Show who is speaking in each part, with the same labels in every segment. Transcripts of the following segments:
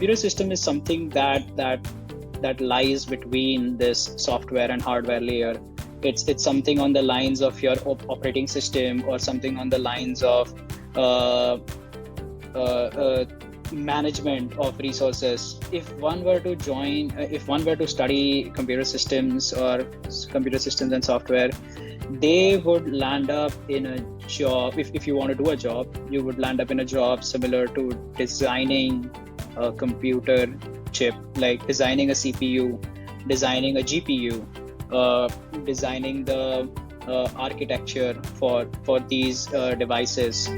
Speaker 1: computer system is something that lies between this software and hardware layer. It's something on the lines of your operating system, or something on the lines of management of resources. If one were to study computer systems and software, they would land up in a job. If you want to do a job, you would land up in a job similar to designing a computer chip, like designing a CPU, designing a GPU, designing the architecture for these devices.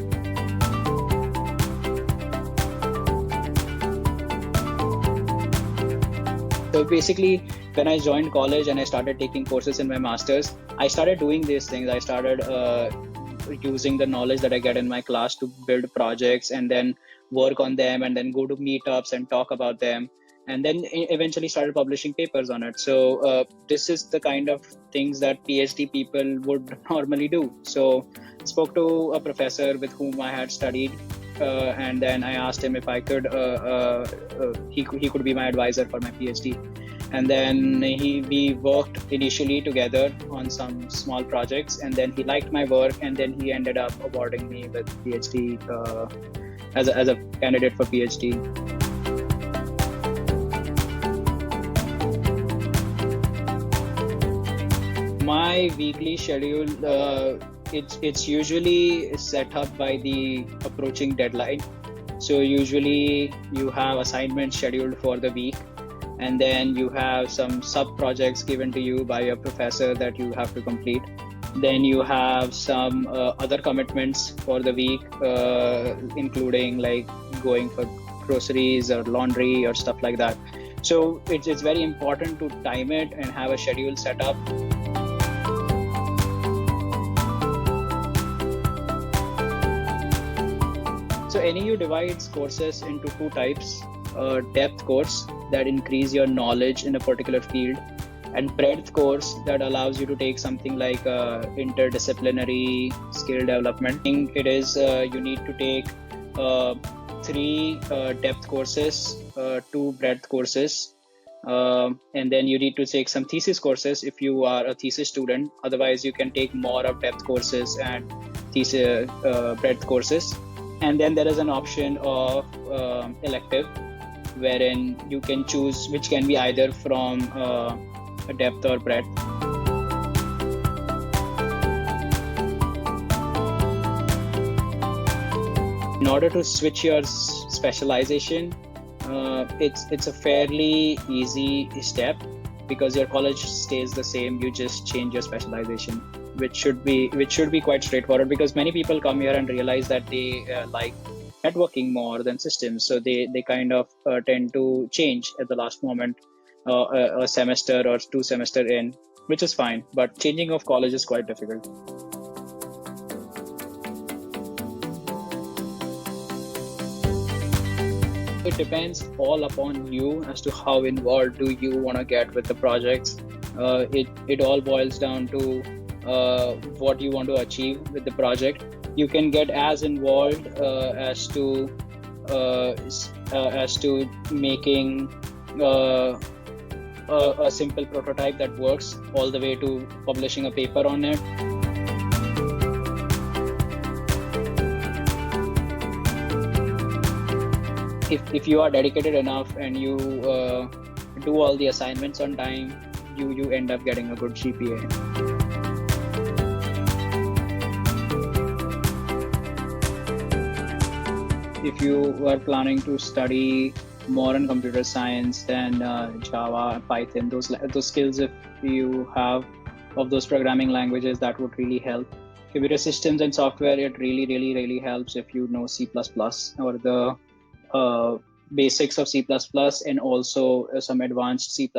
Speaker 1: So basically, when I joined college and I started taking courses in my master's, I started doing these things. I started using the knowledge that I get in my class to build projects and then work on them, and then go to meetups and talk about them, and then eventually started publishing papers on it. So this is the kind of things that PhD people would normally do. So I spoke to a professor with whom I had studied, and then I asked him if I could, he could be my advisor for my PhD. And then we worked initially together on some small projects, and then he liked my work, and then he ended up awarding me with PhD as a candidate for PhD. My weekly schedule, it's usually set up by the approaching deadline. So usually you have assignments scheduled for the week, and then you have some sub projects given to you by your professor that you have to complete. Then you have some other commitments for the week, including like going for groceries or laundry or stuff like that. So it's very important to time it and have a schedule set up. So NEU divides courses into two types: depth course that increase your knowledge in a particular field, and breadth course that allows you to take something like interdisciplinary skill development. It is you need to take 3 depth courses, 2 breadth courses, and then you need to take some thesis courses if you are a thesis student. Otherwise, you can take more of depth courses and thesis breadth courses. And then there is an option of elective, wherein you can choose, which can be either from a depth or breadth. In order to switch your specialization, it's a fairly easy step, because your college stays the same. You just change your specialization, which should be quite straightforward, because many people come here and realize that they like networking more than systems, so they kind of tend to change at the last moment, a semester or 2 semester in, which is fine, but changing of college is quite difficult. It depends all upon you as to how involved do you want to get with the projects. It all boils down to what you want to achieve with the project. You can get as involved as to making a simple prototype that works, all the way to publishing a paper on it. If you are dedicated enough and you do all the assignments on time, you end up getting a good GPA. If you are planning to study more in computer science, then Java, Python, those skills, if you have of those programming languages, that would really help. Computer systems and software, it really helps if you know C++ or the basics of C++ and also some advanced C++.